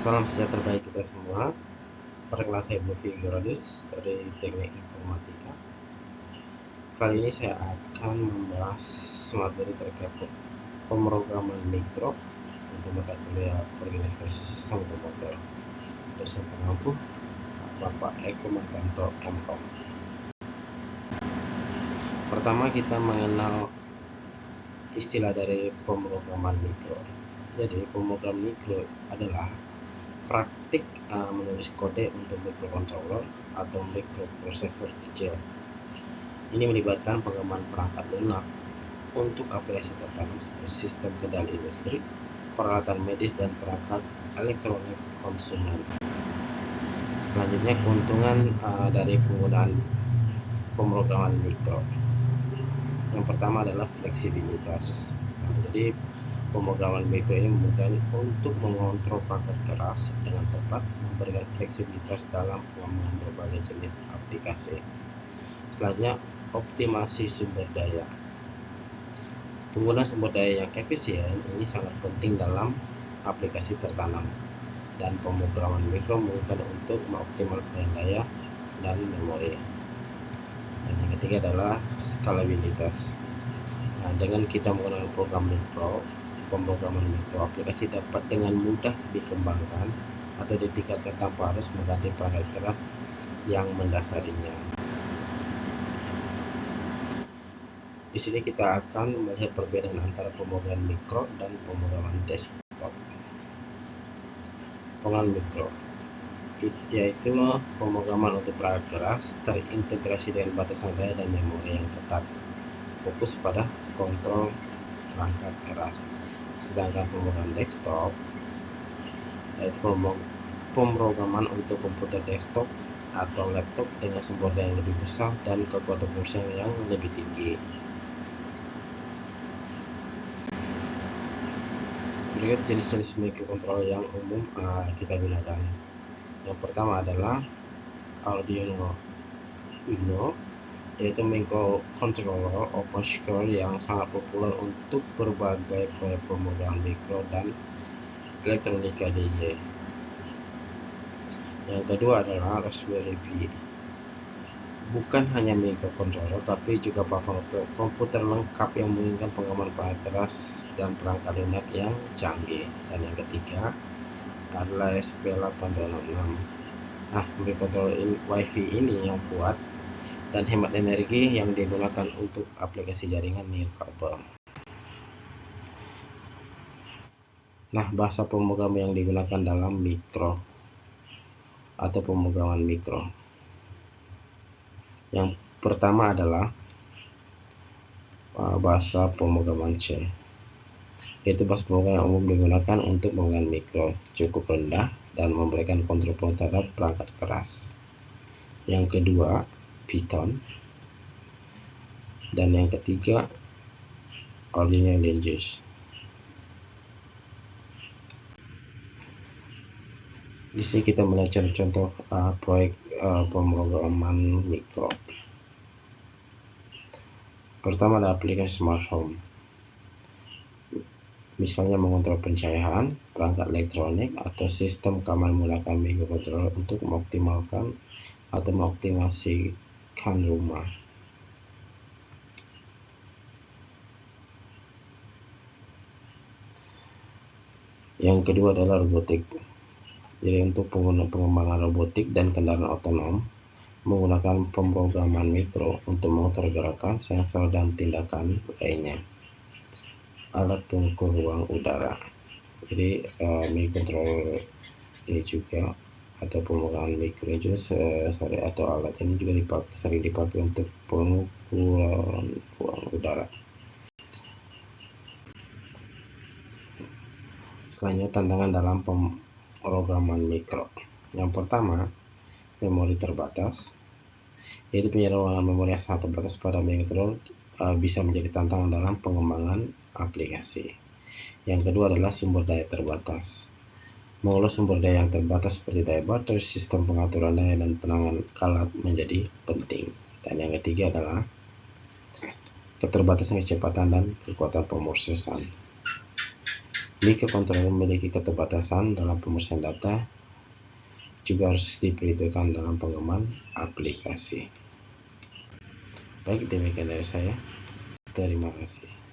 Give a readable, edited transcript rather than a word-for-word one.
Salam sejahtera bagi kita semua. Perkenalkan saya Lutfi Gerodis dari Teknik Informatika. Kali ini saya akan membahas materi terkait pemrograman mikro untuk mata kuliah organisasi sistem komputer. Dosen pengampu Bapak Eko Martanto MKOM. Pertama kita mengenal istilah dari pemrograman mikro. Jadi pemrograman mikro adalah praktik menulis kode untuk microcontroller atau microprosesor kecil. Ini melibatkan pengembangan perangkat lunak untuk aplikasi tertanam seperti sistem kendali industri, peralatan medis, dan perangkat elektronik konsumen. Selanjutnya keuntungan dari penggunaan pemrograman mikro. Yang pertama adalah fleksibilitas. Jadi pemrograman mikro ini memudahkan untuk mengontrol perangkat keras dengan tepat, memberikan fleksibilitas dalam pengembangan berbagai jenis aplikasi. Selanjutnya, optimasi sumber daya. Penggunaan sumber daya yang efisien ini sangat penting dalam aplikasi tertanam, dan pemrograman mikro memungkinkan untuk mengoptimalkan daya dan memori. Dan yang ketiga adalah skalabilitas. Nah, dengan kita menggunakan pemrograman mikro, aplikasi dapat dengan mudah dikembangkan atau ditingkatkan tanpa harus mengganti perangkat keras yang mendasarinya. Di sini kita akan melihat perbedaan antara pemrograman mikro dan pemrograman desktop. Pemrograman mikro yaitu pemrograman untuk perangkat keras terintegrasi dengan batasan daya dan memori yang ketat, fokus pada kontrol perangkat keras. Sedangkan pemrograman desktop yaitu pemrograman untuk komputer desktop atau laptop dengan sumber daya yang lebih besar dan kekuatan processing yang lebih tinggi. Berikut jenis-jenis microcontroller yang umum kita gunakan. Yang pertama adalah Arduino Uno, yaitu microcontroller open source yang sangat populer untuk berbagai proyek pemrograman mikro dan elektronika DJ. Yang kedua adalah Raspberry Pi. Bukan hanya microcontroller, tapi juga platform komputer lengkap yang memungkinkan pengembangan perangkat keras dan perangkat lunak yang canggih. Dan yang ketiga adalah SP826. Nah, microcontroller Wi-Fi ini yang kuat dan hemat energi yang digunakan untuk aplikasi jaringan nirkabel. Nah, bahasa pemrograman yang digunakan dalam mikro atau pemrograman mikro. Yang pertama adalah bahasa pemrograman C, yaitu bahasa pemrograman yang umum digunakan untuk pemrograman mikro, cukup rendah dan memberikan kontrol terhadap perangkat keras. Yang kedua Python, dan yang ketiga Arduino Language. Di sini kita melihat contoh proyek pemrograman mikro. Pertama adalah aplikasi smart home, misalnya mengontrol pencahayaan, perangkat elektronik, atau sistem keamanan menggunakan microcontroller untuk mengoptimalkan atau mengoptimasikan rumah. Yang kedua adalah robotik. Jadi untuk pengembangan robotik dan kendaraan otonom menggunakan pemrograman mikro untuk mengatur gerakan, sensor, dan tindakan lainnya. Alat pengukur ruang udara. Jadi microcontroller ini juga atau pemrograman mikro juga atau alat ini juga sering dipakai untuk pengukuran ruang udara. Selanjutnya tantangan dalam pemrograman mikro. Yang pertama, memori terbatas, yaitu penyaluran memori yang sangat terbatas pada microcontroller bisa menjadi tantangan dalam pengembangan aplikasi. Yang kedua adalah sumber daya terbatas. Mengelola sumber daya yang terbatas seperti daya baterai, sistem pengaturan daya, dan penanganan alat menjadi penting. Dan yang ketiga adalah keterbatasan kecepatan dan kekuatan pemrosesan. Microcontroller memiliki keterbatasan dalam pemrosesan data, juga harus diperhitungkan dalam pengembangan aplikasi. Baik, demikian dari saya. Terima kasih.